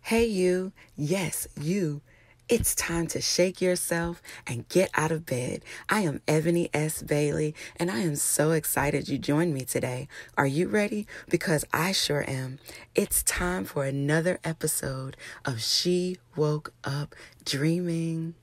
Hey, you. Yes, you. It's time to shake yourself and get out of bed. I am Ebony S. Bailey, and I am so excited you joined me today. Are you ready? Because I sure am. It's time for another episode of She Woke Up Dreaming.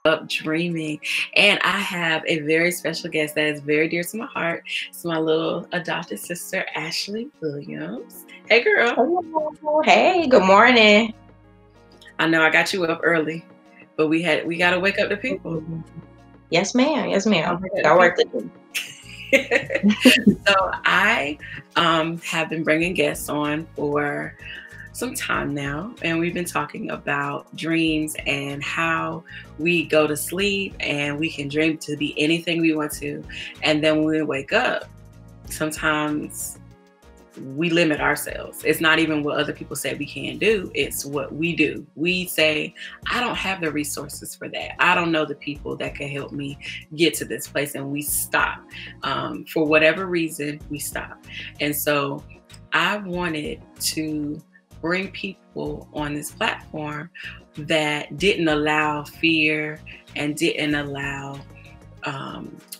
Up dreaming, and I have a very special guest that is very dear to my heart. It's my little adopted sister, Ashley Williams. Hey, girl. Hello. Hey, good morning. I know I got you up early, but we got to wake up the people. Yes, ma'am. Yes, ma'am. Got work to do. So I have been bringing guests on for some time now, and we've been talking about dreams and how we go to sleep and we can dream to be anything we want to, and then when we wake up, sometimes we limit ourselves. It's not even what other people say we can't do, it's what we do. We say, I don't have the resources for that. I don't know the people that can help me get to this place, and we stop. For whatever reason, we stop. And so I wanted to bring people on this platform that didn't allow fear and didn't allow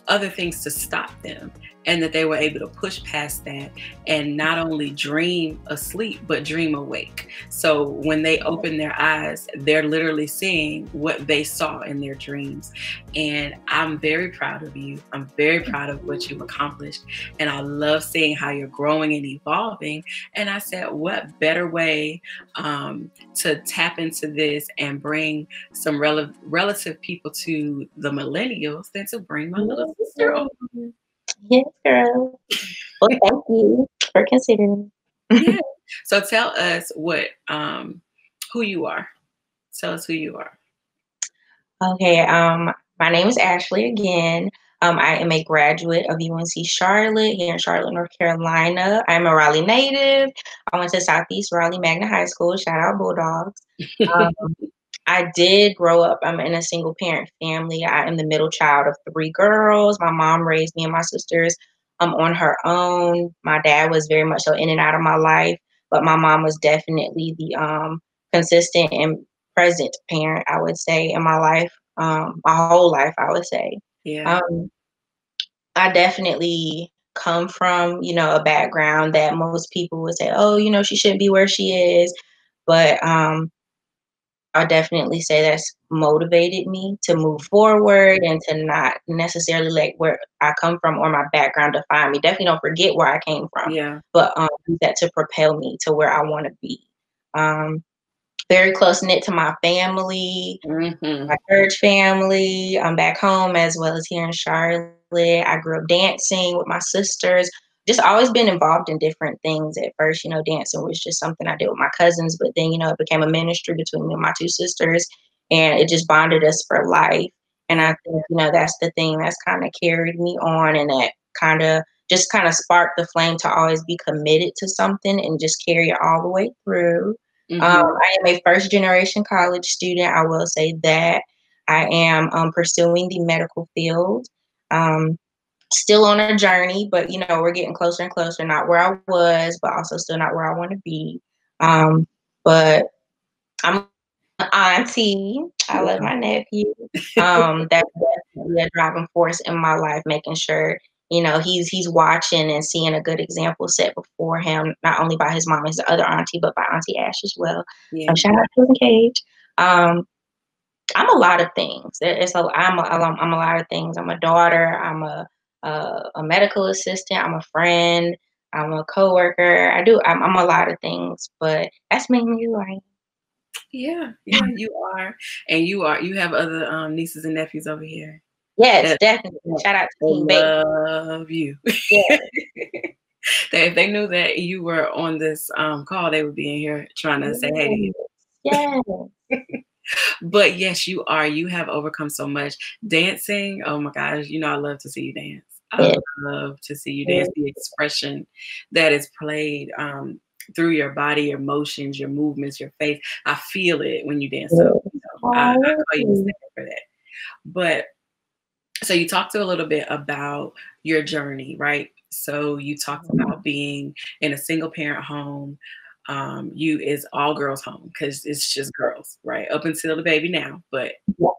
other things to stop them, and that they were able to push past that and not only dream asleep, but dream awake. So when they open their eyes, they're literally seeing what they saw in their dreams. And I'm very proud of you. I'm very proud of what you've accomplished. And I love seeing how you're growing and evolving. And I said, what better way to tap into this and bring some relative people to the millennials than to bring my little sister over. Yes, girl. Well, thank you for considering. Yeah. So tell us who you are. Tell us who you are. Okay. My name is Ashley again. I am a graduate of UNC Charlotte here in Charlotte, North Carolina. I'm a Raleigh native. I went to Southeast Raleigh Magna High School. Shout out Bulldogs. Um, I did grow up. I'm in a single parent family. I am the middle child of three girls. My mom raised me and my sisters on her own. My dad was very much so in and out of my life, but my mom was definitely the consistent and present parent, I would say, in my life, my whole life, I would say. Yeah. I definitely come from, a background that most people would say, oh, she shouldn't be where she is. But I definitely say that's motivated me to move forward and to not necessarily let where I come from or my background define me. Definitely don't forget where I came from. Yeah. But use that to propel me to where I want to be. Very close knit to my family, my church family. I'm back home as well as here in Charlotte. I grew up dancing with my sisters. Just always been involved in different things. At first, dancing was just something I did with my cousins, but then, it became a ministry between me and my two sisters, and it just bonded us for life. And I think, that's the thing that's kind of carried me on, and that kind of sparked the flame to always be committed to something and just carry it all the way through. I am a first generation college student. I will say that I am pursuing the medical field. Still on a journey, but we're getting closer and closer. Not where I was, but also still not where I want to be. But I'm an auntie. I love my nephew. That's definitely a driving force in my life, making sure he's watching and seeing a good example set before him, not only by his mom, his other auntie, but by Auntie Ash as well. Yeah. Shout out to Cage. I'm a lot of things. I'm a lot of things. I'm a daughter. I'm a medical assistant. I'm a friend. I'm a coworker. I'm a lot of things, but that's mainly who I am. Yeah, you are. And you have other nieces and nephews over here. Yes, definitely. Shout out to King Baby. Love you. Yeah. If they knew that you were on this call, they would be in here trying to say hey to you. Yeah. But yes, you are. You have overcome so much. Dancing, oh my gosh, I love to see you dance. I love to see you dance. The expression that is played through your body, your motions, your movements, your face. I feel it when you dance. So, I call you for that. But So you talked a little bit about your journey, right? So you talked about being in a single parent home. You is all girls home because it's just girls, right? Up until the baby now, but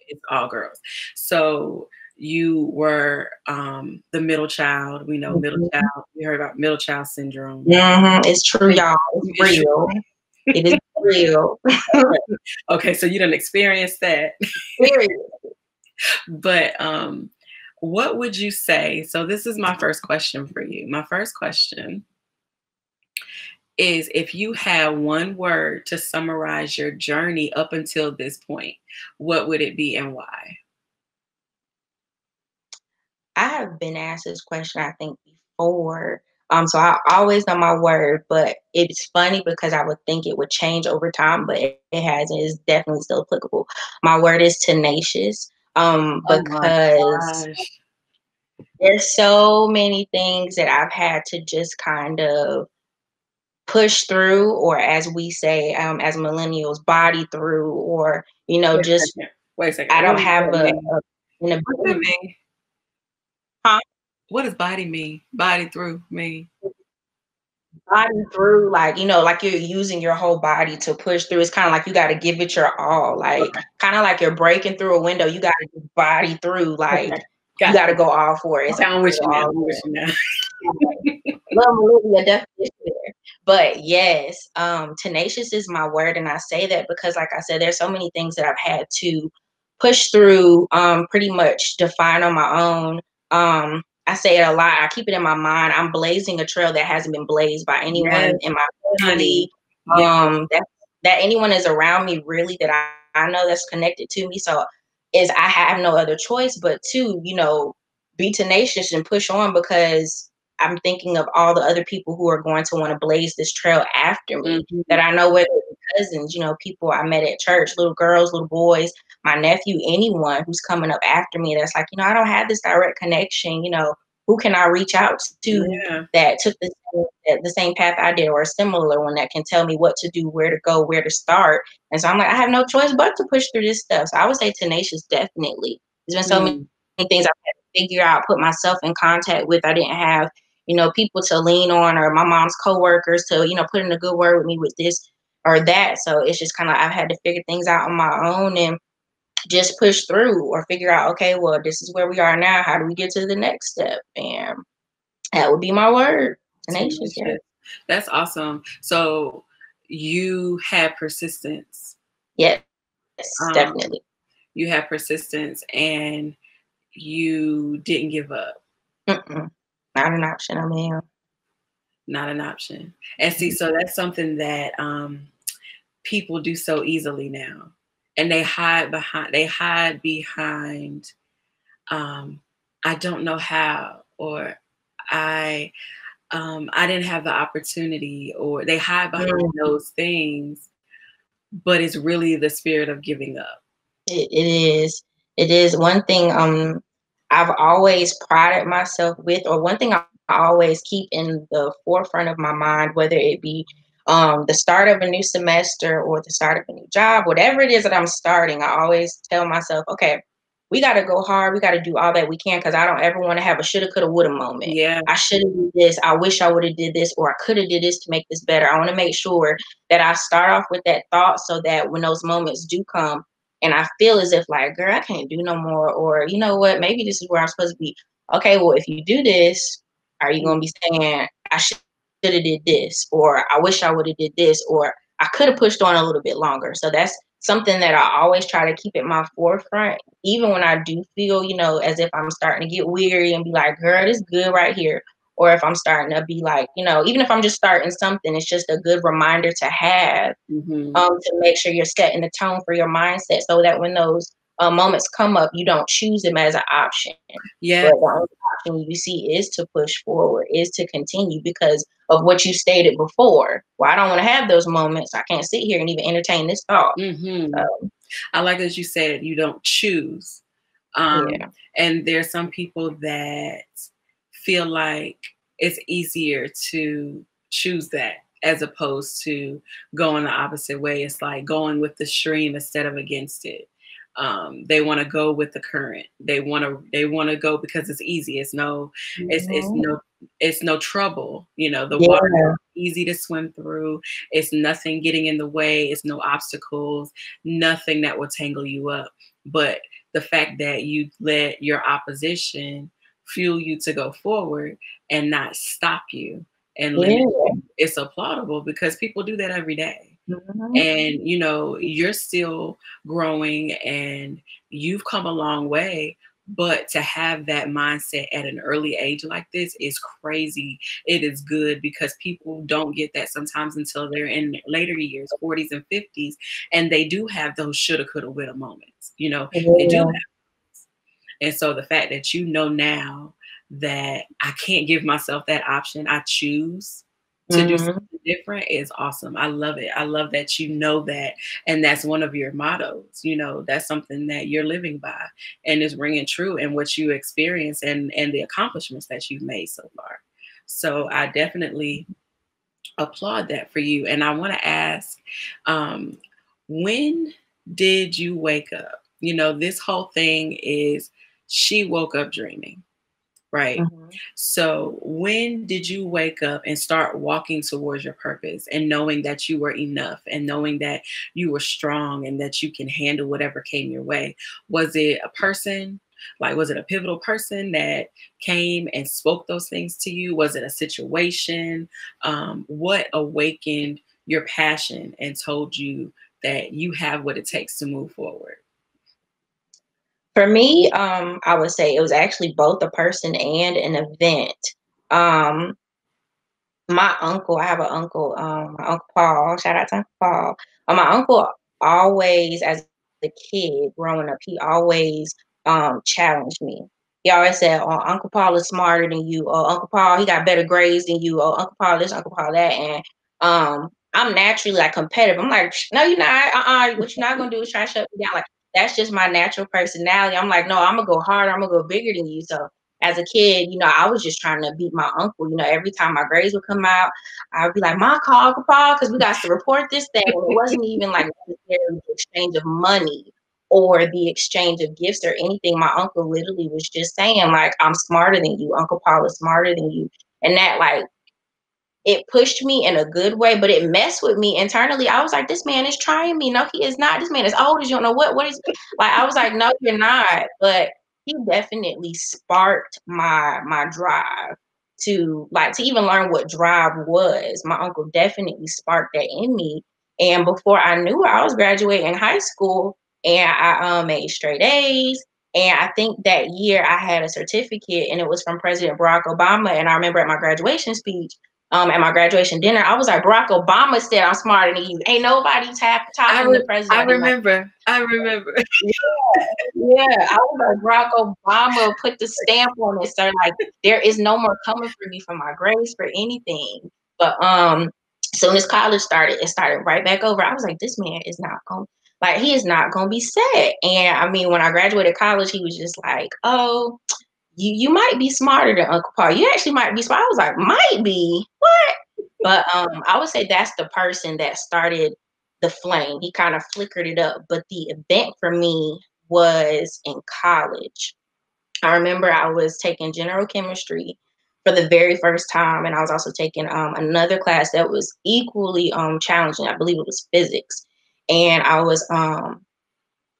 it's all girls. So you were the middle child. We know middle child. We heard about middle child syndrome. It's true, y'all. It's real. It is real. Okay, so you didn't experience that. Period. But what would you say? So this is my first question for you. My first question is, if you had one word to summarize your journey up until this point, what would it be and why? I have been asked this question, I think, before. So I always know my word, but it's funny because I would think it would change over time, but it hasn't. It's definitely still applicable. My word is tenacious. Oh my Because gosh. there's so many things that I've had to just kind of push through, or as we say, as millennials, body through, or Wait a just second. Wait a second. I What don't does have that mean? an What does it ability. mean? What does body mean? Body through mean? Body through, like, like you're using your whole body to push through. It's kind of like you got to give it your all, like Okay. kind of like you're breaking through a window. You got to body through, like Okay. you Got got to you. go all for it. It's Okay, I'm with you now. all I'm with you now. love Olivia definition there. But yes, tenacious is my word, and I say that because, like I said, there's so many things that I've had to push through, pretty much define on my own. I say it a lot. I keep it in my mind. I'm blazing a trail that hasn't been blazed by Yes, anyone in my honey. family. Yes. That anyone is around me really that I know that's connected to me. So is I have no other choice but to, be tenacious and push on, because I'm thinking of all the other people who are going to want to blaze this trail after me, Mhm. that I know, whether it's cousins, people I met at church, little girls, little boys, my nephew, anyone who's coming up after me that's like, I don't have this direct connection, who can I reach out to Yeah. that took the same path I did, or a similar one, that can tell me what to do, where to go, where to start. And so I'm like, I have no choice but to push through this stuff. So I would say tenacious, definitely. There's been so many Mm. things I've had to figure out, put myself in contact with. I didn't have, people to lean on, or my mom's coworkers to, put in a good word with me with this or that. So it's just kind of, I've had to figure things out on my own and just push through, or figure out, okay, well, this is where we are now. How do we get to the next step? And that would be my word. Tenacious, yeah. Tenacious. That's awesome. So you had persistence. Yes, Um, definitely. you had persistence and you didn't give up. Mm-mm. Not an option. I mean, Not an option. And see, so that's something that people do so easily now. And they hide behind um, I don't know how, or I I didn't have the opportunity, or they hide behind those things, but it's really the spirit of giving up. it is. It is one thing I've always prided myself with, or one thing I always keep in the forefront of my mind, whether it be the start of a new semester or the start of a new job, whatever it is that I'm starting, I always tell myself, okay, we got to go hard. We got to do all that we can, because I don't ever want to have a shoulda, coulda, woulda moment. Yeah. I should have did this. I wish I would have did this, or I could have did this to make this better. I want to make sure that I start off with that thought, so that when those moments do come, and I feel as if, like, girl, I can't do no more, or you know what, maybe this is where I'm supposed to be. Okay, well, if you do this, are you gonna be saying I should have did this, or I wish I would have did this, or I could have pushed on a little bit longer? So that's something that I always try to keep at my forefront, even when I do feel, as if I'm starting to get weary and be like, girl, this is good right here. Or if I'm starting to be like, even if I'm just starting something, it's just a good reminder to have, Hmm. to make sure you're setting the tone for your mindset, so that when those moments come up, you don't choose them as an option. Yes. But the only option you see is to push forward, is to continue, because of what you stated before. Well, I don't want to have those moments. I can't sit here and even entertain this thought. Hmm. So, I like that you said you don't choose. yeah. And there's some people that feel like it's easier to choose that as opposed to going the opposite way. It's like going with the stream instead of against it. They want to go with the current. They want to go because it's easy. Mhm. It's no trouble. The water Yeah. is easy to swim through. It's nothing getting in the way. It's no obstacles, nothing that will tangle you up. But the fact that you let your opposition fuel you to go forward and not stop you and limit Yeah. you, it's applaudable because people do that every day. Mhm. And you're still growing and you've come a long way, but to have that mindset at an early age like this is crazy. It is good because people don't get that sometimes until they're in later years, 40s and 50s, and they do have those shoulda coulda woulda moments. They do. Yeah. And so the fact that now that I can't give myself that option, I choose to do Mhm. something different is awesome. I love it. I love that you know that. And that's one of your mottos. That's something that you're living by and is ringing true in what you experience and the accomplishments that you've made so far. So I definitely applaud that for you. And I want to ask, um, when did you wake up? This whole thing is she woke up dreaming, right? Mhm. So when did you wake up and start walking towards your purpose and knowing that you were enough and knowing that you were strong and that you can handle whatever came your way? Was it a person? Like, was it a pivotal person that came and spoke those things to you? Was it a situation? What awakened your passion and told you that you have what it takes to move forward? For me, I would say it was actually both a person and an event. Um, my uncle, I have an uncle, my Uncle Paul, shout out to Uncle Paul. My uncle always, as a kid growing up, he always challenged me. He always said, "Oh, Uncle Paul is smarter than you. Oh, Uncle Paul, he got better grades than you. Oh, Uncle Paul this, Uncle Paul that." And I'm naturally like competitive. I'm like, "No, you're not. What you're not gonna do is try to shut me down." Like that's just my natural personality. I'm like, "No, I'm gonna go harder. I'm gonna go bigger than you." So as a kid, I was just trying to beat my uncle. Every time my grades would come out, I'd be like, "Ma, call Uncle Paul because we got to report this thing." And it wasn't even like necessarily the exchange of money or the exchange of gifts or anything. My uncle literally was just saying, like, "I'm smarter than you. Uncle Paul is smarter than you." And that, like, it pushed me in a good way, but it messed with me internally. I was like, "This man is trying me. No, he is not. This man is old as you don't know what is." Like, I was like, "No, you're not." But he definitely sparked my drive to even learn what drive was. My uncle definitely sparked that in me. And before I knew it, I was graduating high school and I made straight A's. And I think that year I had a certificate and it was from President Barack Obama. And I remember at my graduation speech, at my graduation dinner, I was like, "Barack Obama said I'm smarter than you. Ain't nobody talking to I president like." remember. I remember. Yeah, yeah. I was like, "Barack Obama put the stamp on it, sir. Like, there is no more coming for me for my grades for anything." But soon as college started, it started right back over. I was like, "This man is not going, like, he is not gonna be set." And I mean, when I graduated college, he was just like, "Oh, you might be smarter than Uncle Paul. You actually might be smart." I was like, "Might be? What?" But I would say that's the person that started the flame. He kind of flickered it up. But the event for me was in college. I remember I was taking general chemistry for the very first time, and I was also taking another class that was equally challenging. I believe it was physics, and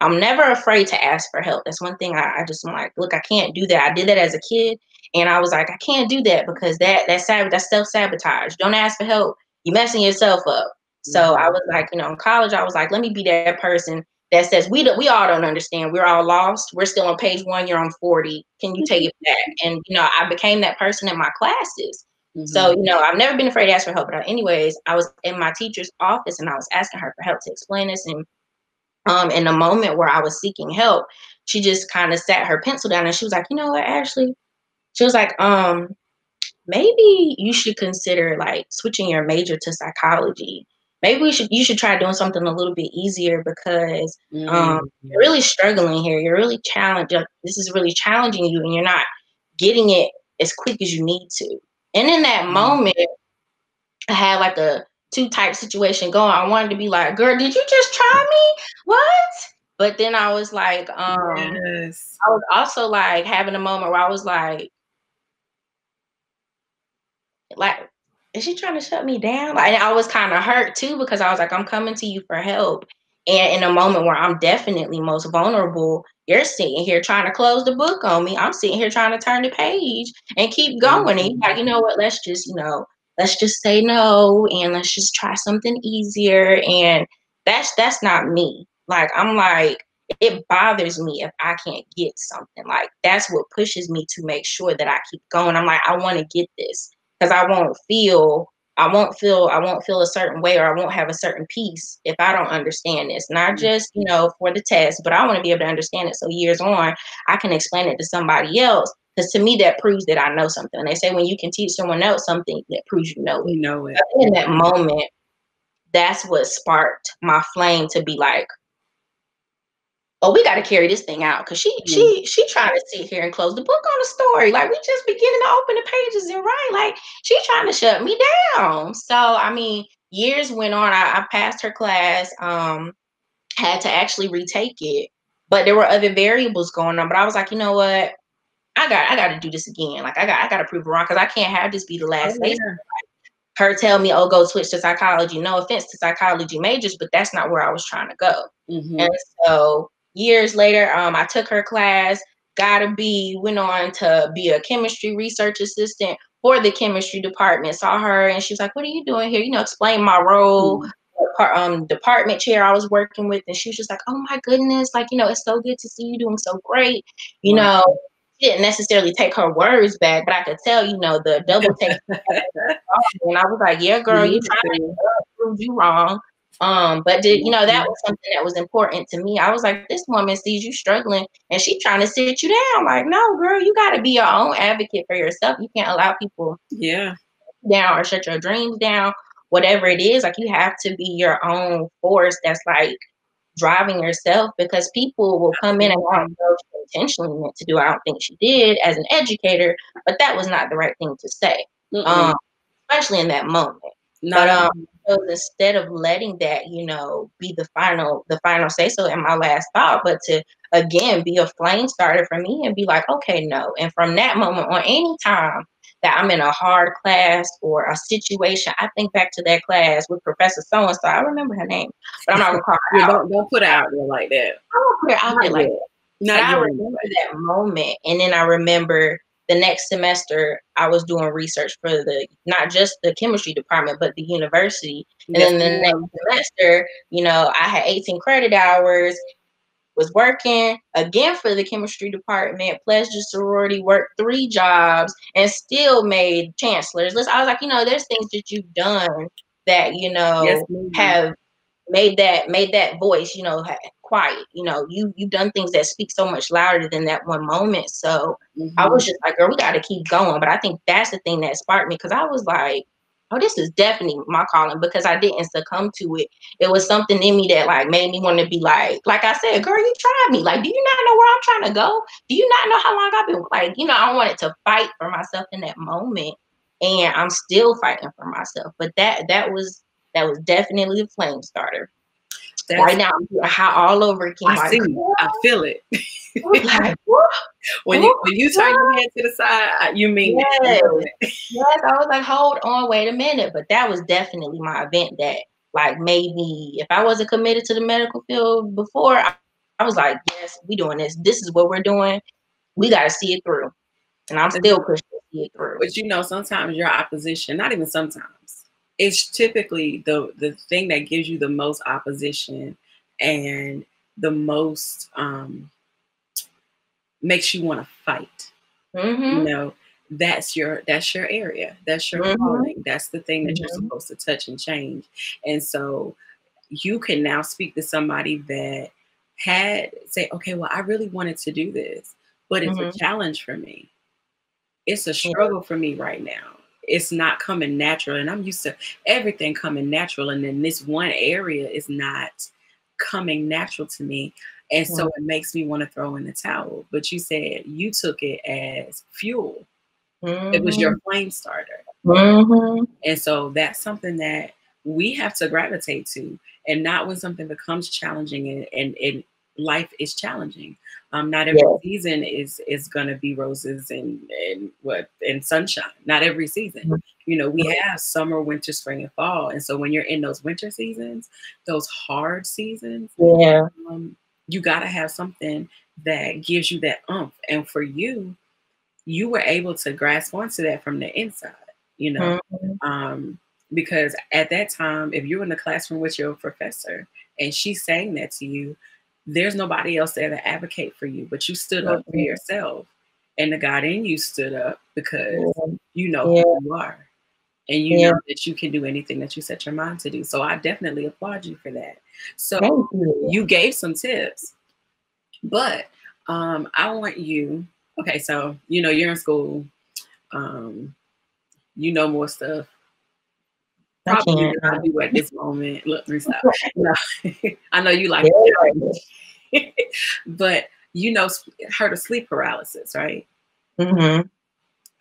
I'm never afraid to ask for help. That's one thing I just am like, look, I can't do that. I did that as a kid, and I was like, I can't do that because that's self sabotage. Don't ask for help. You messing yourself up. So I Mhm. was like, in college, I was like, let me be that person that says we all don't understand. We're all lost. We're still on page one. You're on 40. Can you take it back? And I became that person in my classes. So Mhm. I've never been afraid to ask for help. But anyways, I was in my teacher's office and I was asking her for help to explain this and in the moment where I was seeking help, she just kind of sat her pencil down and she was like, "You know what, Ashley?" She was like, maybe you should consider like switching your major to psychology. Maybe you should try doing something a little bit easier because you're Mhm. really struggling here. You're really challenged. This is really challenging you, and you're not getting it as quick as you need to." And in that Mhm. moment, I had like a two type situation going. I wanted to be like, "Girl, did you just try me? What?" But then I was like, Yes. I was also like having a moment where I was like, is she trying to shut me down? Like, and I was kind of hurt too because I was like, I'm coming to you for help. And in a moment where I'm definitely most vulnerable, you're sitting here trying to close the book on me. I'm sitting here trying to turn the page and keep going. And you're like, you know what? Let's just say no and let's just try something easier. And that's not me. Like, I'm like, it bothers me if I can't get something. Like, that's what pushes me to make sure that I keep going. I'm like, I want to get this because I won't feel a certain way, or I won't have a certain peace if I don't understand this. Not just, for the test, but I want to be able to understand it so years on I can explain it to somebody else. Because to me, that proves that I know something. They say when you can teach someone else something, that proves you know it. You know it. I think in that moment, that's what sparked my flame to be like, oh, we got to carry this thing out, because she trying to sit here and close the book on the story. Like, we just beginning to open the pages and write. Like, she trying to shut me down. So I mean, years went on. I passed her class. Had to actually retake it, but there were other variables going on. But I was like, you know what? I got to do this again. Like, I got to prove it wrong, because I can't have this be the last Oh, place. yeah. Her tell me, oh, go switch to psychology. No offense to psychology majors, but that's not where I was trying to go. And so years later, I took her class, got a B, went on to be a chemistry research assistant for the chemistry department. Saw her and she was like, what are you doing here? Explain my role, department chair I was working with. And she was just like, oh my goodness, like, it's so good to see you doing so great. Wow. She didn't necessarily take her words back, but I could tell, the double take. And I was like, yeah, girl, you trying to prove you wrong. But that was something that was important to me. I was like, this woman sees you struggling and she trying to sit you down. Like, no, girl, you got to be your own advocate for yourself. You can't allow people down or shut your dreams down, whatever it is. Like, you have to be your own force that's like driving yourself, because people will come in and I don't know if she intentionally meant to do. I don't think she did as an educator, but that was not the right thing to say. Especially in that moment. But so instead of letting that, be the final say so in my last thought, but to again be a flame starter for me and be like, okay, no. And from that moment on, any time that I'm in a hard class or a situation, I think back to that class with Professor So and So. I remember her name, but I'm not gonna call her out. Don't put it out there like that. I don't put her out there like that. But I remember that moment, and then I remember the next semester I was doing research for not just the chemistry department, but the university. And then the next semester, I had 18 credit hours, was working again for the chemistry department, pledged a sorority, worked 3 jobs, and still made chancellor's list. I was like, there's things that you've done that, have made that voice, quiet. You've done things that speak so much louder than that one moment. So I was just like, girl, we got to keep going. But I think that's the thing that sparked me, because I was like, oh, this is definitely my calling, because I didn't succumb to it. It was something in me that like made me want to be like I said, girl, you tried me. Like, do you not know where I'm trying to go? Do you not know how long I've been like, I wanted to fight for myself in that moment, and I'm still fighting for myself. But that was definitely the flame starter. Right now, I'm hot all over again. I feel it. Like, when you turn your head to the side, you mean it. Yes, I was like, hold on, wait a minute. But that was definitely my event that like made me, if I wasn't committed to the medical field before, I was like, yes, we doing this. This is what we're doing. We got to see it through. And I'm still pushing to see it through. But sometimes your opposition, not even sometimes, it's typically the thing that gives you the most opposition and the most makes you want to fight. That's your area. That's your calling. That's the thing that you're supposed to touch and change. And so you can now speak to somebody that say, okay, well, I really wanted to do this, but it's a challenge for me. It's a struggle for me right now. It's not coming natural, and I'm used to everything coming natural, and then this one area is not coming natural to me, and so it makes me want to throw in the towel. But you said you took it as fuel. It was your flame starter. And so that's something that we have to gravitate to, and not when something becomes challenging and life is challenging. Not every Yeah. season is gonna be roses and sunshine. Not every season. You know, we have summer, winter, spring, and fall. And so when you're in those winter seasons, those hard seasons, Yeah. you gotta have something that gives you that umph. And for you, you were able to grasp onto that from the inside, you know, Mhm. um, because at that time, if you're in the classroom with your professor and she's saying that to you, there's nobody else there to advocate for you, but you stood up for Mhm. yourself, and the God in you stood up because Yeah. you know who Yeah. you are, and you Yeah. know that you can do anything that you set your mind to do. So I definitely applaud you for that. So Thank you. you gave some tips, but I want you. Okay, so you know you're in school. Um, you know more stuff I probably can't. than I do at this moment. Look, let me stop. No, I know you like Yeah. but you know, heard of sleep paralysis, right? Mhm.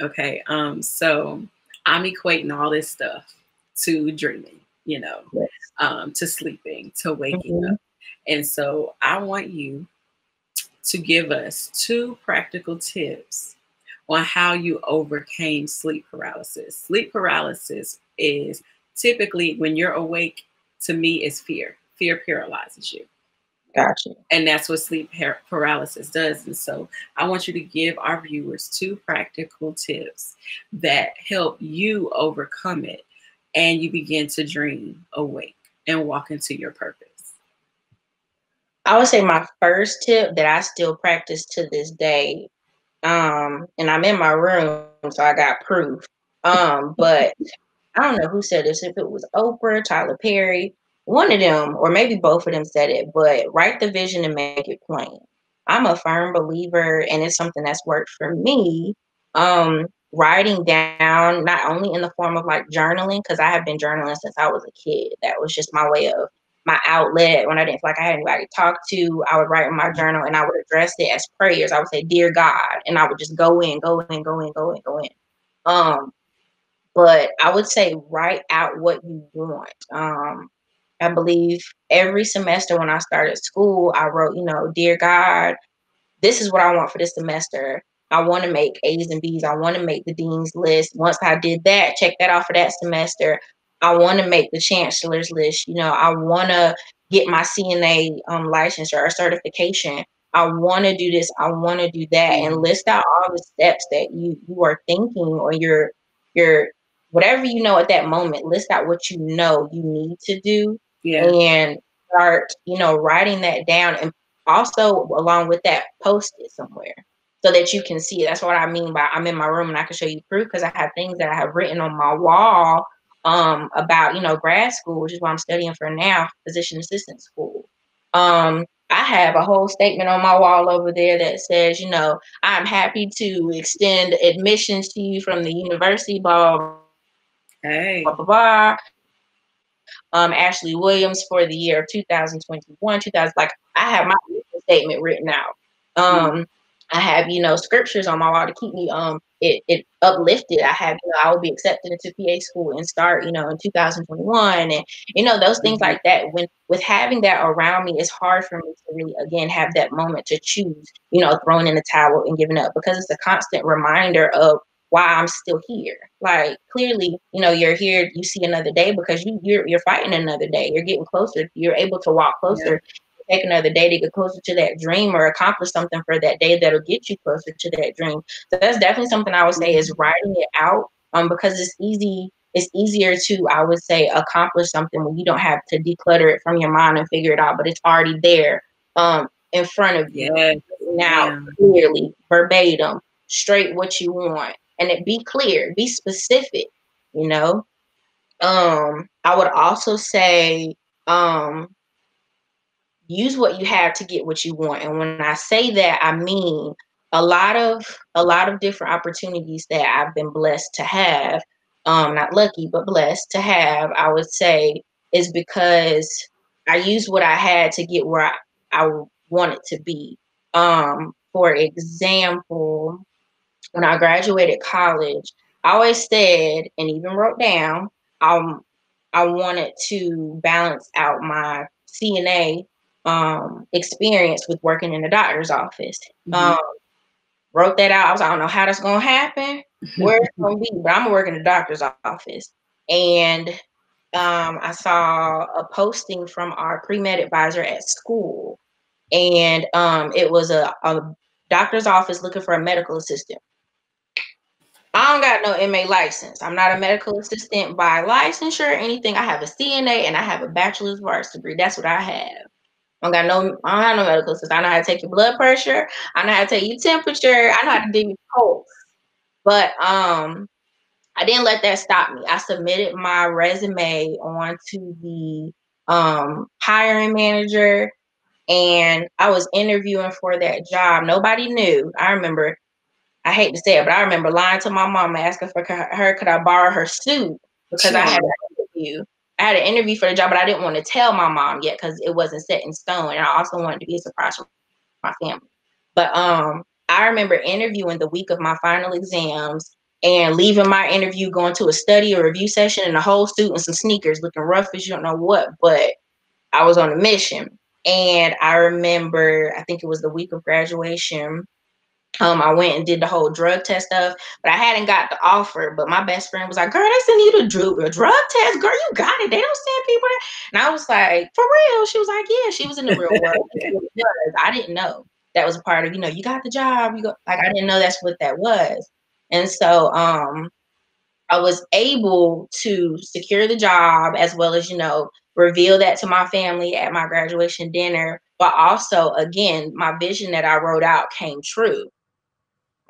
Okay, so I'm equating all this stuff to dreaming, you know, Yes. to sleeping, to waking up. Mhm. And so I want you to give us two practical tips on how you overcame sleep paralysis. Sleep paralysis is typically when you're awake, to me, is fear. Fear paralyzes you. Gotcha. And that's what sleep paralysis does. And so I want you to give our viewers two practical tips that help you overcome it and you begin to dream awake and walk into your purpose. I would say my first tip that I still practice to this day, and I'm in my room, so I got proof. But I don't know who said this, if it was Oprah, Tyler Perry, one of them, or maybe both of them said it, but write the vision and make it plain. I'm a firm believer, and it's something that's worked for me. Writing down, not only in the form of like journaling, because I have been journaling since I was a kid. That was just my way of my outlet. When I didn't feel like I had anybody to talk to, I would write in my journal and I would address it as prayers. I would say, "Dear God," and I would just go in, go in, go in, go in, go in. Um, but I would say write out what you want. I believe every semester when I started school, I wrote, "Dear God, this is what I want for this semester. I want to make A's and B's. I want to make the dean's list. Once I did that, check that off for that semester. I want to make the chancellor's list. I want to get my CNA license or certification. I want to do this. I want to do that," and Mm. list out all the steps that you are thinking, or your whatever at that moment. List out what you need to do, Yeah. and start writing that down, and also along with that, post it somewhere so that you can see it. That's what I mean by I'm in my room and I can show you proof, because I have things that I have written on my wall about grad school, which is what I'm studying for now, physician assistant school. I have a whole statement on my wall over there that says, "I'm happy to extend admissions to you from the university, blah blah Hey. blah blah. Ashley Williams for the year of 2021, 2000. Like, I have my statement written out. Mm. I have, scriptures on my wall to keep me it uplifted. I have, I will be accepted into PA school and start, in 2021, and those things Mhm. like that. When with having that around me, it's hard for me to really again have that moment to choose, throwing in the towel and giving up, because it's a constant reminder of why I'm still here. Like, clearly, you're here, you see another day because you're fighting another day. You're getting closer. You're able to walk Yeah. closer, take another day to get closer to that dream or accomplish something for that day that'll get you closer to that dream. So that's definitely something I would say is Mhm. writing it out. Because it's easier to, I would say, accomplish something when you don't have to declutter it from your mind and figure it out, but it's already there in front of you. Yes, Now, ma'am. clearly, verbatim, straight what you want, and it be clear, be specific, you know. I would also say, um, use what you have to get what you want. And when I say that, I mean a lot of different opportunities that I've been blessed to have, not lucky, but blessed to have, I would say, is because I used what I had to get where I wanted to be. For example, when I graduated college, I always said and even wrote down, um, I wanted to balance out my CNA experience with working in the doctor's office. Mm-hmm. Wrote that out. I was like, I don't know how that's gonna happen, where it's gonna be, but I'm gonna work in the doctor's office. And I saw a posting from our pre-med advisor at school, and it was a doctor's office looking for a medical assistant. I don't got no MA license. I'm not a medical assistant by licensure or anything. I have a CNA and I have a bachelor's of arts degree. That's what I have. I don't have no medical assistant. I know how to take your blood pressure. I know how to take your temperature. I know how to do your pulse. But I didn't let that stop me. I submitted my resume onto the hiring manager, and I was interviewing for that job. Nobody knew. I remember, I hate to say it, but I remember lying to my mom and asking for her, could I borrow her suit? Because I had an interview. I had an interview for the job, but I didn't want to tell my mom yet because it wasn't set in stone. And I also wanted to be a surprise for my family. But I remember interviewing the week of my final exams and leaving my interview, going to a study or review session in a whole suit and some sneakers, looking rough as you don't know what, but I was on a mission. And I remember, I think it was the week of graduation, I went and did the whole drug test stuff, but I hadn't got the offer. But my best friend was like, girl, they send you to a drug test. Girl, you got it. They don't send people that. And I was like, for real? She was like, yeah, she was in the real world. I didn't know that was a part of, you got the job. Like, I didn't know that's what that was. And so I was able to secure the job, as well as, reveal that to my family at my graduation dinner. But also, again, my vision that I wrote out came true.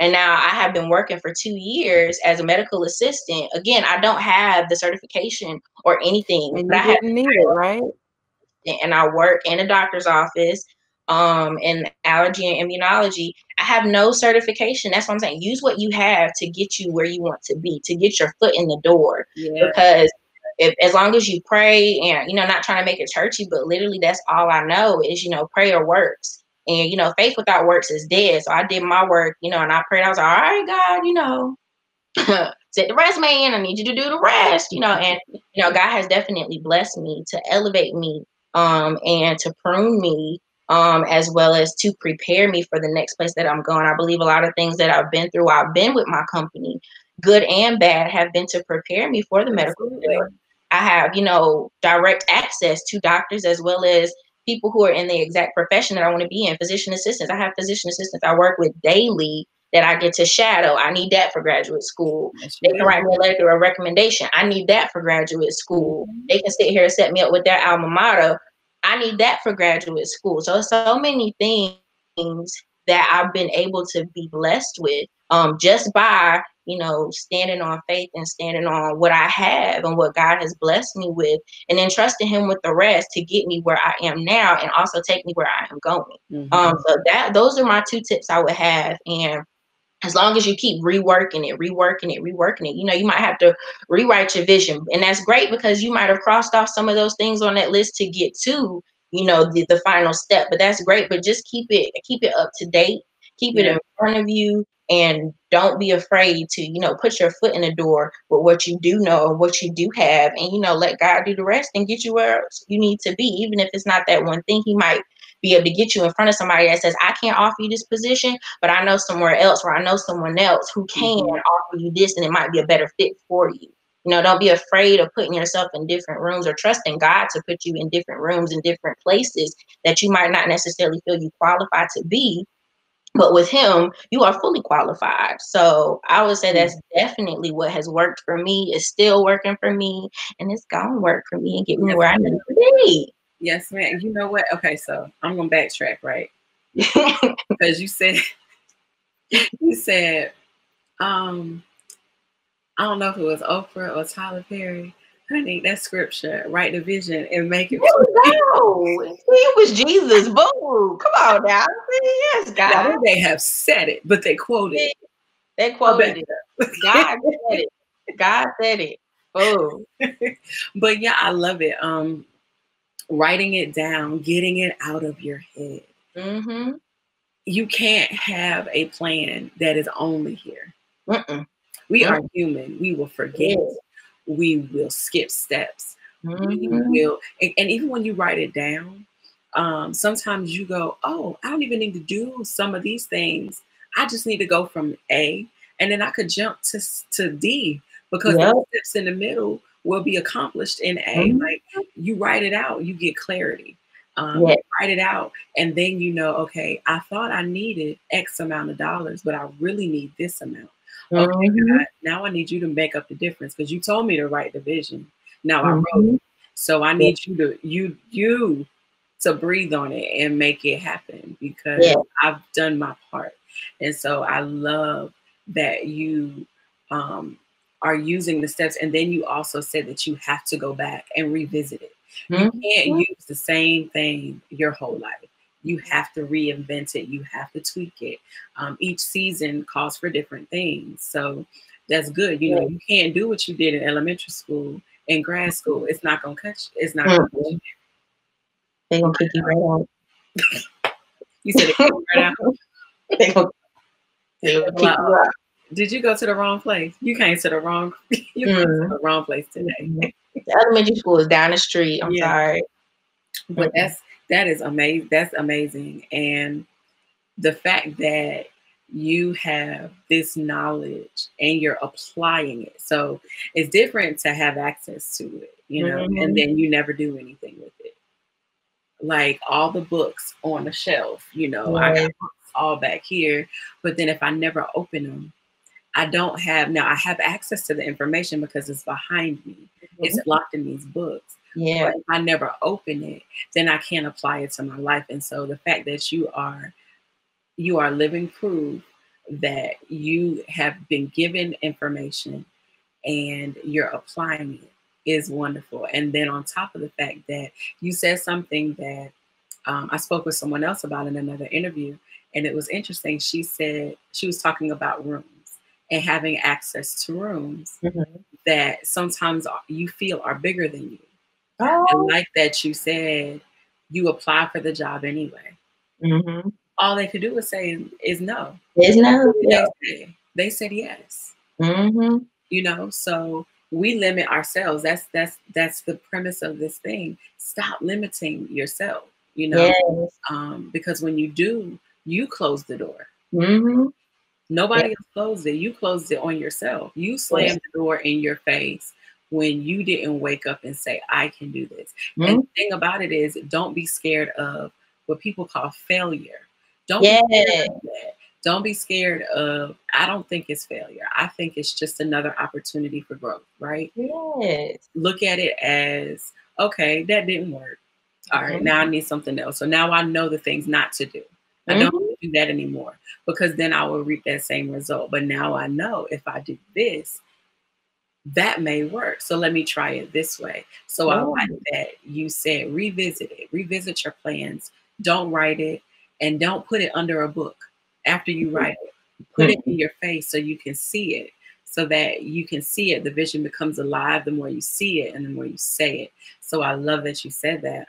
And now I have been working for 2 years as a medical assistant. Again, I don't have the certification or anything, And but you I have, didn't need it, right? and I work in a doctor's office in allergy and immunology. I have no certification. That's what I'm saying. Use what you have to get you where you want to be, to get your foot in the door. Yeah. Because as long as you pray and, not trying to make it churchy, but literally that's all I know is, prayer works. And, faith without works is dead. So I did my work, and I prayed. I was like, all right, God, set the rest, man. I need you to do the rest, and, God has definitely blessed me to elevate me and to prune me, as well as to prepare me for the next place that I'm going. I believe a lot of things that I've been through, I've been with my company, good and bad, have been to prepare me for the medical field. I have, direct access to doctors as well as people who are in the exact profession that I want to be in. Physician assistants. I have physician assistants I work with daily that I get to shadow. I need that for graduate school. They can write me a letter or a recommendation. I need that for graduate school. They can sit here and set me up with their alma mater. I need that for graduate school. So many things that I've been able to be blessed with just by, standing on faith and standing on what I have and what God has blessed me with, and then trusting him with the rest to get me where I am now and also take me where I am going. So those are my 2 tips I would have. And as long as you keep reworking it, you might have to rewrite your vision. And that's great because you might have crossed off some of those things on that list to get to, the final step. But that's great. But just keep it up to date, keep it in front of you, and don't be afraid to, put your foot in the door with what you do know or what you do have, and, let God do the rest and get you where you need to be. Even if it's not that one thing, he might be able to get you in front of somebody that says, I can't offer you this position, but I know somewhere else, or I know someone else who can offer you this, and it might be a better fit for you. Don't be afraid of putting yourself in different rooms, or trusting God to put you in different rooms in different places that you might not necessarily feel you qualified to be. But with him, you are fully qualified. So I would say that's definitely what has worked for me. It's still working for me, and it's going to work for me and get me where I need to be. Yes, ma'am. You know what? Okay, so I'm going to backtrack, right? Because you said, I don't know if it was Oprah or Tyler Perry. Honey, that scripture, write the vision and make it. It was Jesus. Boo. Come on now. Yes, God. I think they have said it, but they quoted it. They quoted it. God said it. God said it. Oh. But yeah, I love it. Writing it down, getting it out of your head. Mm-hmm. You can't have a plan that is only here. We are human. We will forget. We will skip steps. We will, and even when you write it down, Sometimes you go, oh, I don't even need to do some of these things. I just need to go from A, and then I could jump to D, because the Yep. steps in the middle will be accomplished in A. Mhm. Like, you write it out, you get clarity. Yeah. You write it out, and then you know, okay, I thought I needed X amount of dollars, but I really need this amount. Okay, Mhm. God, now I need you to make up the difference, because you told me to write the vision. Now I wrote Mhm. it. So I Yeah. need you to breathe on it and make it happen, because Yeah. I've done my part. And so I love that you um, are using the steps. And then you also said that you have to go back and revisit it. You Mhm. can't use the same thing your whole life. You have to reinvent it. You have to tweak it. Each season calls for different things. So that's good. You Yeah. know, you can't do what you did in elementary school and grad school. It's not gonna cut you. It's not gonna cut Mhm. They gonna kick you right out. you. You said it came right out. They gonna they gonna kick you Well, out. did you go to the wrong place? You came to the wrong. You came to Mm. the wrong place today. Mhm. The elementary school is down the street. I'm Yeah, sorry. but Mm-mm. that is amazing. That's amazing, and the fact that you have this knowledge and you're applying it. So it's different to have access to it, you know, and Mhm. then you never do anything with it. Like all the books on the shelf, you know, I got Yes. books all back here, but then if I never open them, I don't have, now I have access to the information because it's behind me. It's Mhm. locked in these books. But Yeah. if I never open it, then I can't apply it to my life. And so the fact that you are living proof that you have been given information and you're applying it is wonderful. And then on top of the fact that you said something that I spoke with someone else about in another interview, and it was interesting. She said she was talking about rooms and having access to rooms Mhm. that sometimes you feel are bigger than you. And Oh. like that, you said you apply for the job anyway. Mhm. All they could do is say is no. There's no. What did Yeah. they say? They said yes. Mhm. You know, so we limit ourselves. That's the premise of this thing. Stop limiting yourself, you know, Yes. because when you do, you close the door. Mhm. Yeah. Nobody else closed it. You closed it on yourself. You Yeah. slammed the door in your face when you didn't wake up and say, I can do this. And Mhm. the thing about it is, don't be scared of what people call failure. Don't be scared Yeah. of that. Don't be scared of, I don't think it's failure. I think it's just another opportunity for growth, right? Yes. Look at it as, okay, that didn't work. All right, Mhm. now I need something else. So now I know the things not to do. I don't Mhm. do that anymore, because then I will reap that same result. But now I know if I do this, that may work. So let me try it this way. So I like Yeah. that you said revisit it, revisit your plans. Don't write it, and don't put it under a book after you write it. Put it Mhm. in your face so you can see it, so that you can see it. The vision becomes alive the more you see it and the more you say it. So I love that you said that.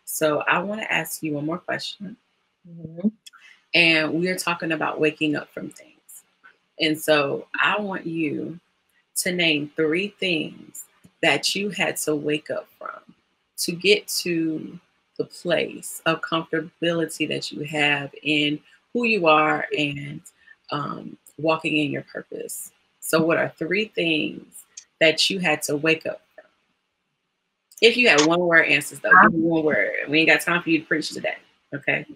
So I want to ask you one more question. Mhm. And we're talking about waking up from things. And so I want you to name three things that you had to wake up from to get to the place of comfortability that you have in who you are and walking in your purpose. So, what are three things that you had to wake up from? If you had one word answers, though, give me one word. We ain't got time for you to preach today. Okay.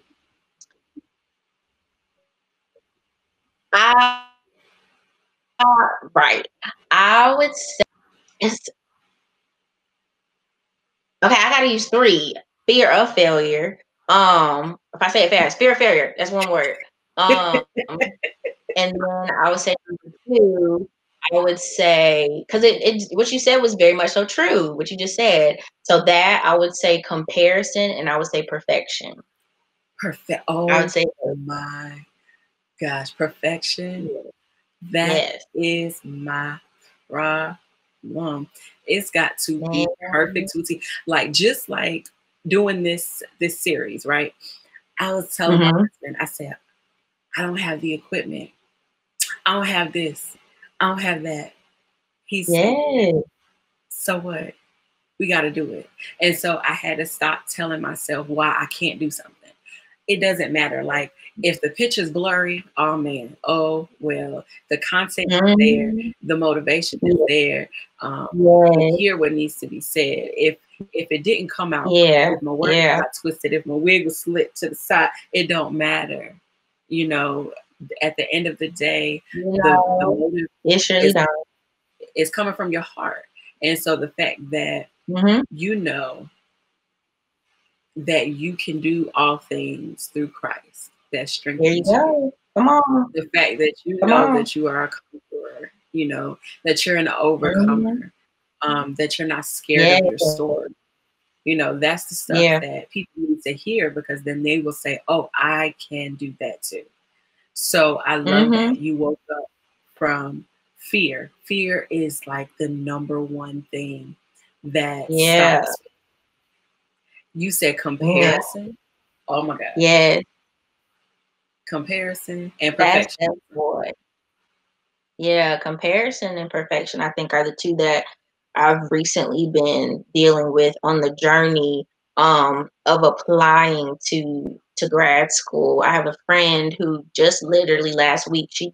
I, right. I would say it's okay. I gotta use three. Fear of failure. If I say it fast, fear of failure. That's one word. And then I would say number two. I would say because it what you said was very much so true. What you just said. So that I would say comparison, and I would say perfection. Perfect. I would Oh say my gosh, perfection. yes. That Yes. is my problem. It's got to Man. be perfect to a T. Like, just like doing this series, right? I was telling my Mhm. husband, I said, I don't have the equipment. I don't have this. I don't have that. He said, Yes. so what? We got to do it. And so I had to stop telling myself why I can't do something. It doesn't matter. Like if the picture's blurry, oh man, oh well, the content is there, Mhm. the motivation is Yeah. there. You Yes. hear what needs to be said. If it didn't come out, Yeah. if my words Yeah. got twisted, if my wig was slipped to the side, it don't matter. You know, at the end of the day, You the know, motive it surely is don't. is coming from your heart. And so the fact that Mhm. you know that you can do all things through Christ that There you strengthens you. go. Come on. The fact that you Come know on. that you are a conqueror, you know, that you're an Mhm. overcomer, that you're not scared Yeah. of your story. You know, that's the stuff Yeah. that people need to hear because then they will say, oh, I can do that too. So I love Mhm. that you woke up from fear. Fear is like the number one thing that Yeah. stops. You said Yeah. comparison. Oh my gosh. Yes. Comparison and That's perfection. that boy. Yeah, comparison and perfection, I think, are the two that I've recently been dealing with on the journey of applying to grad school. I have a friend who just literally last week she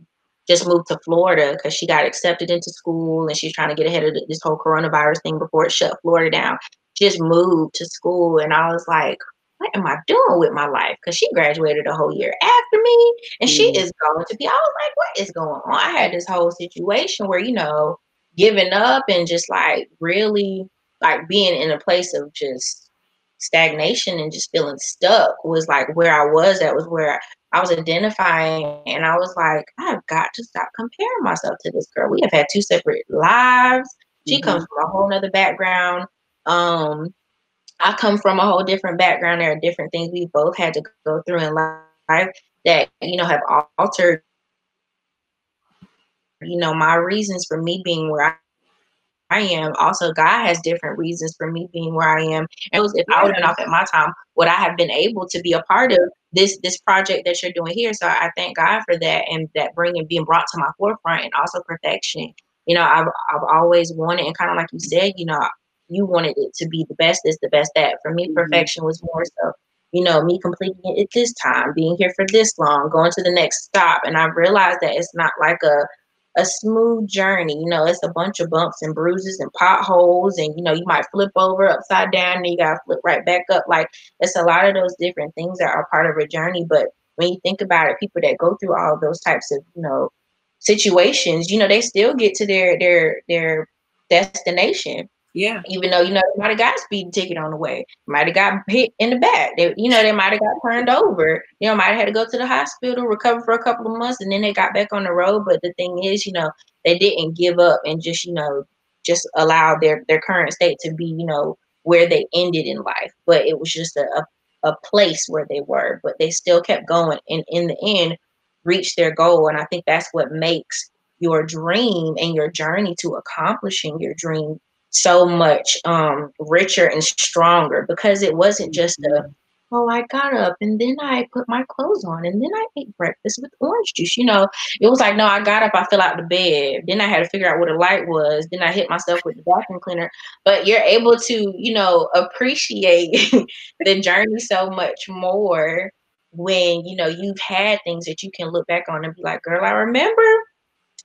just moved to Florida because she got accepted into school and she's trying to get ahead of this whole coronavirus thing before it shut Florida down. She just moved to school and I was like, what am I doing with my life? Because she graduated a whole year after me and she Mm, is going to be, I was like, what is going on? I had this whole situation where, giving up and just like really like being in a place of just stagnation and just feeling stuck was like where I was. That was where I was identifying. And I was like, I've got to stop comparing myself to this girl. We have had two separate lives. She comes mhm. from a whole nother background. Um, I come from a whole different background. There are different things we both had to go through in life that, have altered, my reasons for me being where I am. Also, God has different reasons for me being where I am. And if I would have been Yeah. off at my time, would I have been able to be a part of this project that you're doing here? So I thank God for that and that being brought to my forefront and also perfection. I've always wanted, and kind of like you said, you wanted it to be the best this, the best that. For me, Mhm. perfection was more so, me completing it at this time, being here for this long, going to the next stop. And I realized that it's not like a smooth journey. It's a bunch of bumps and bruises and potholes, and you might flip over upside down and you gotta flip right back up. Like it's a lot of those different things that are part of a journey. But when you think about it, people that go through all of those types of, situations, they still get to their destination Yeah. even though they might have got a speeding ticket on the way, might have got hit in the back. They might have got turned over. Might have had to go to the hospital, recover for a couple of months, and then they got back on the road. But the thing is, they didn't give up and just allow their current state to be, where they ended in life. But it was just a place where they were, but they still kept going, and in the end, reached their goal. And I think that's what makes your dream and your journey to accomplishing your dream so much richer and stronger, because it wasn't just Mhm. I got up and then I put my clothes on and then I ate breakfast with orange juice. It was like, no, I got up, I fell out the bed, then I had to figure out what a light was, then I hit myself with the vacuum cleaner. But you're able to, appreciate the journey so much more when you've had things that you can look back on and be like, girl, I remember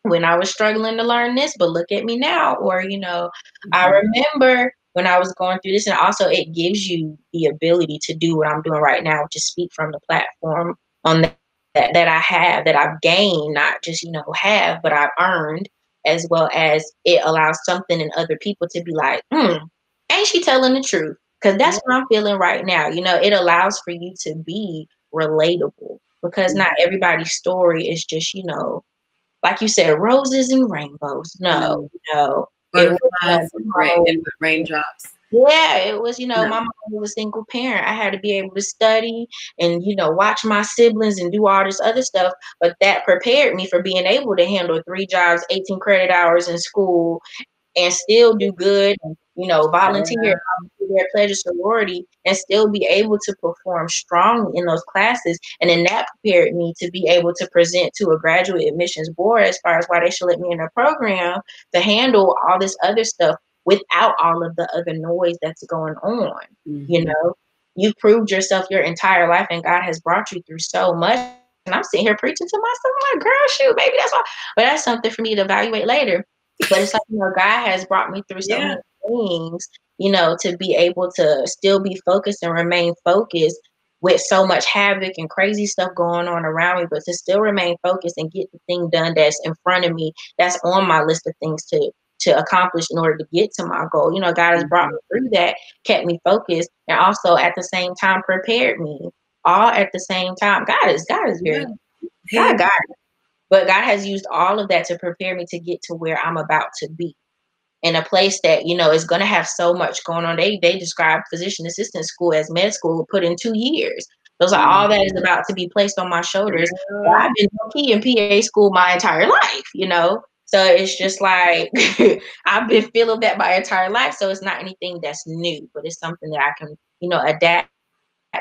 when I was struggling to learn this, but look at me now. Or, I Mhm. remember when I was going through this. And also, it gives you the ability to do what I'm doing right now, which is speak from the platform on that I have, that I've gained, not just, have, but I've earned, as well as it allows something in other people to be like, ain't she telling the truth? Because that's Yeah. what I'm feeling right now. It allows for you to be relatable because not Mhm. everybody's story is just, like you said, roses and rainbows. No, No. no. It was Butterflies and and with was, raindrops. yeah, it was, No. my mom was a single parent. I had to be able to study and, watch my siblings and do all this other stuff. But that prepared me for being able to handle 3 jobs, 18 credit hours in school, and still do good and, volunteer Yeah. at their pleasure sorority and still be able to perform strongly in those classes. And then that prepared me to be able to present to a graduate admissions board as far as why they should let me in their program to handle all this other stuff without all of the other noise that's going on. You know, you've proved yourself your entire life, and God has brought you through so much. And I'm sitting here preaching to myself, I'm like, girl, shoot, maybe that's why. But that's something for me to evaluate later. But it's like, you know, God has brought me through so many things, you know, to be able to still be focused and remain focused with so much havoc and crazy stuff going on around me, but to still remain focused and get the thing done that's in front of me, that's on my list of things to accomplish in order to get to my goal. You know, God has brought me through that, kept me focused, and also at the same time prepared me. All at the same time. God is very God got it. But God has used all of that to prepare me to get to where I'm about to be. In a place that, you know, is going to have so much going on. They describe physician assistant school as med school put in 2 years. Those are all that is about to be placed on my shoulders. Well, I've been key in PA school my entire life, you know. So it's just like I've been feeling that my entire life. So it's not anything that's new, but it's something that I can, you know, adapt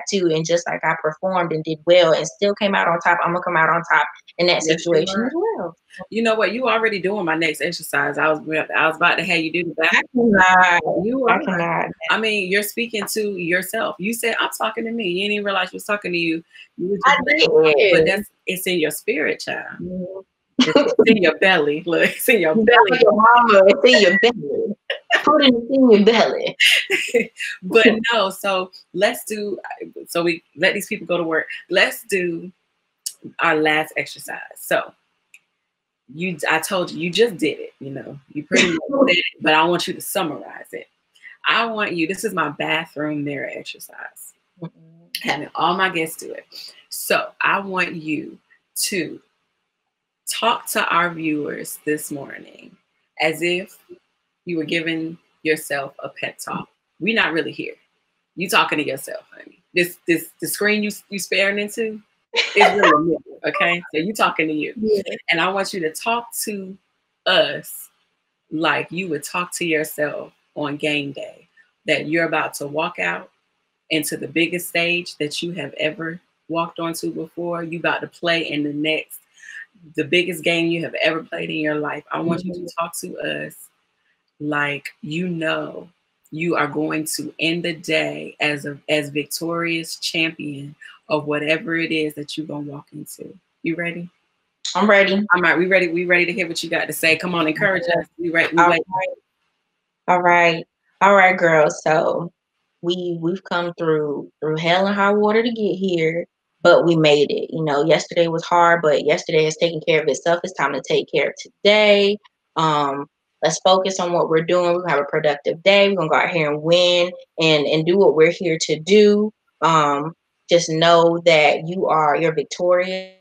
to. And just like I performed and did well and still came out on top, I'm gonna come out on top in that situation as well. You know what? You already doing my next exercise. I was about to have you do the back. I cannot. I mean, you're speaking to yourself. You said I'm talking to me. You didn't even realize you was talking to you. I did. But it's in your spirit, child. It's in your belly. Look, it's in your belly. Your mama, it's in your belly. Put it in your belly. But no, so let's do. So we let these people go to work. Let's do our last exercise. So I told you just did it. You know, you pretty much did it, but I want you to summarize it. I want you. This is my bathroom mirror exercise. Having all my guests do it. So I want you to talk to our viewers this morning as if you were giving yourself a pep talk. We're not really here. You talking to yourself, honey. The screen you staring into is really a mirror, okay? So you talking to you. Yeah. And I want you to talk to us like you would talk to yourself on game day, that you're about to walk out into the biggest stage that you have ever walked onto before. You about to play in the biggest game you have ever played in your life. I want you to talk to us like you know you are going to end the day as victorious champion of whatever it is that you're gonna walk into. You ready? I'm ready. All right, we ready. We ready to hear what you got to say. Come on, encourage us. We ready. All right, girls. So we've come through hell and high water to get here, but we made it. You know, yesterday was hard, but yesterday has taken care of itself. It's time to take care of today. Let's focus on what we're doing. We're gonna have a productive day. We're gonna go out here and win and do what we're here to do. Just know that you're victorious,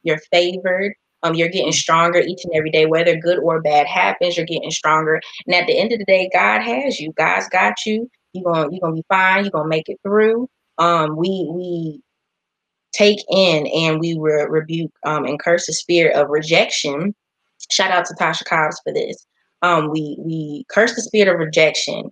you're favored. You're getting stronger each and every day, whether good or bad happens, you're getting stronger. And at the end of the day, God has you. God's got you. You're gonna be fine. You're gonna make it through. We take in and we rebuke and curse the spirit of rejection. Shout out to Tasha Cobbs for this. We curse the spirit of rejection,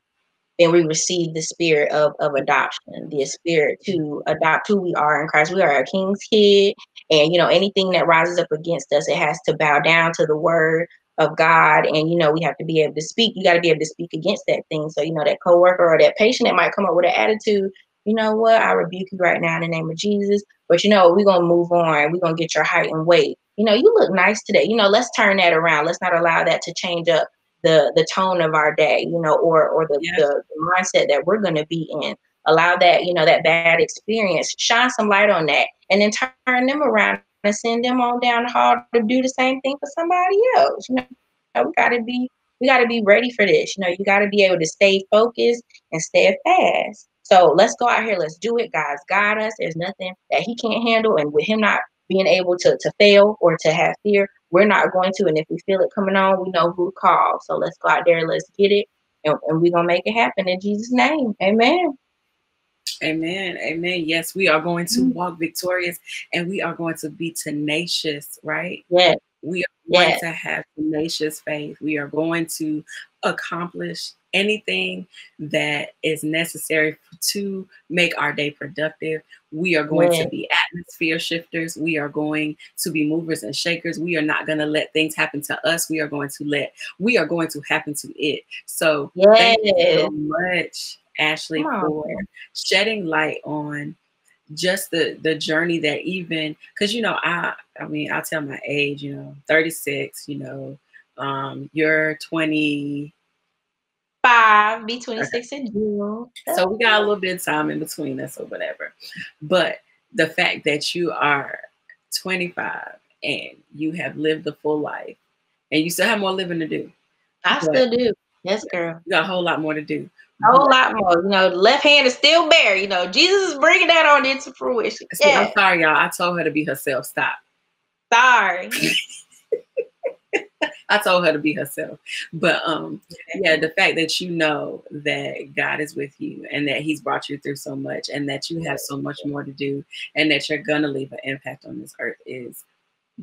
and we receive the spirit of adoption, the spirit to adopt who we are in Christ. We are a king's kid, and you know, anything that rises up against us, it has to bow down to the word of God. And you know, we have to be able to speak. You got to be able to speak against that thing. So you know, that coworker or that patient that might come up with an attitude, you know what, I rebuke you right now in the name of Jesus. But you know, we're gonna move on. We're gonna get your height and weight. You know, you look nice today. You know, let's turn that around. Let's not allow that to change up the tone of our day, you know, or the mindset that we're going to be in. Allow that, you know, that bad experience, shine some light on that, and then turn them around and send them on down the hall to do the same thing for somebody else. You know, we got to be ready for this. You know, you got to be able to stay focused and steadfast. So let's go out here. Let's do it. God's got us. There's nothing that he can't handle. And with him not being able to fail or to have fear, we're not going to. And if we feel it coming on, we know who to call. So let's go out there. Let's get it. And we're going to make it happen in Jesus' name. Amen. Amen. Amen. Yes, we are going to walk victorious, and we are going to be tenacious, right? Yes. We are going to have tenacious faith. We are going to accomplish anything that is necessary to make our day productive. We are going to be atmosphere shifters. We are going to be movers and shakers. We are not going to let things happen to us. We are going to happen to it. So thank you so much, Ashley, for shedding light on just the journey that, even because, you know, I mean, I'll tell my age, you know, 36, you know, you're 25, be 26 in June. So we got a little bit of time in between us or whatever. But the fact that you are 25 and you have lived a full life and you still have more living to do. I still do. Yes, girl. You got a whole lot more to do. A whole lot more. You know, the left hand is still bare. You know, Jesus is bringing that on into fruition. See, I'm sorry, y'all. I told her to be herself. Stop. Sorry. I told her to be herself. But yeah, the fact that you know that God is with you and that he's brought you through so much and that you have so much more to do and that you're going to leave an impact on this earth is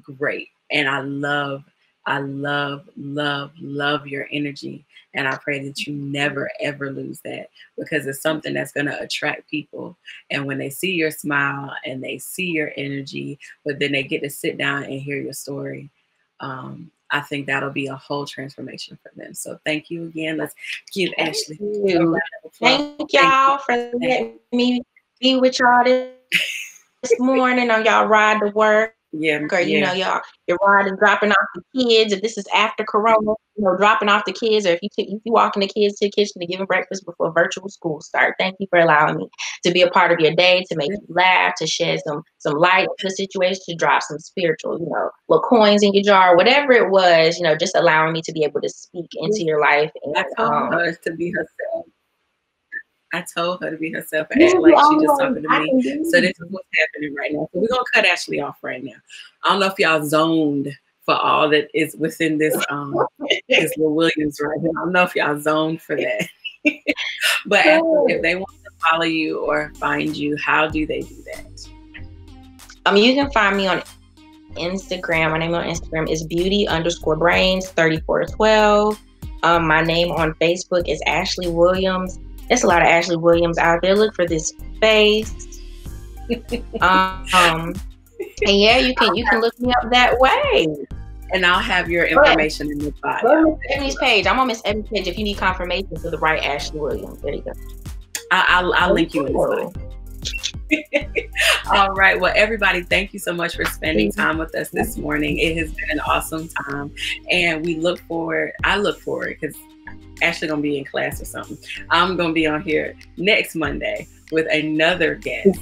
great. And I love your energy. And I pray that you never, ever lose that, because it's something that's going to attract people. And when they see your smile and they see your energy, but then they get to sit down and hear your story, I think that'll be a whole transformation for them. So thank you again. Let's give Ashley a round of applause. Thank y'all for letting me be with y'all this morning on y'all ride to work. Yeah, or you know, you're riding, dropping off the kids. If this is after Corona, you know, dropping off the kids, or if you walking the kids to the kitchen to give them breakfast before virtual school start. Thank you for allowing me to be a part of your day, to make you laugh, to shed some light to the situation, to drop some spiritual, you know, little coins in your jar, whatever it was, you know, just allowing me to be able to speak into your life. And I told her to be herself. I told her to be herself and act like she just talking to me. So this is what's happening right now. So we're gonna cut Ashley off right now. I don't know if y'all zoned for all that is within this this little Williams right here. I don't know if y'all zoned for that. But Ashley, if they want to follow you or find you, how do they do that? You can find me on Instagram. My name on Instagram is beauty_brains3412. My name on Facebook is Ashley Williams. There's a lot of Ashley Williams out there. Look for this face. And yeah, you can look me up that way. And I'll have your information in the bio. Ebony's page. I'm on Miss Ebony's page if you need confirmation for the right Ashley Williams. There you go. I'll link you in the bio. All right. Well, everybody, thank you so much for spending time with us this morning. It has been an awesome time. And I look forward because Ashley gonna be in class or something. I'm gonna be on here next Monday with another guest.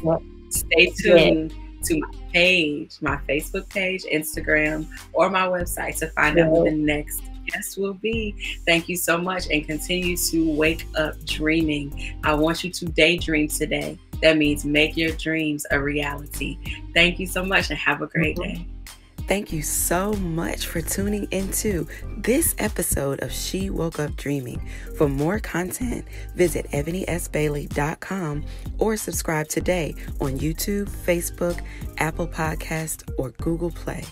Stay tuned to my page, my Facebook page, Instagram, or my website to find out who the next guest will be. Thank you so much, and continue to wake up dreaming. I want you to daydream today. That means make your dreams a reality. Thank you so much and have a great day. Thank you so much for tuning into this episode of She Woke Up Dreaming. For more content, visit ebonysbailey.com or subscribe today on YouTube, Facebook, Apple Podcast, or Google Play.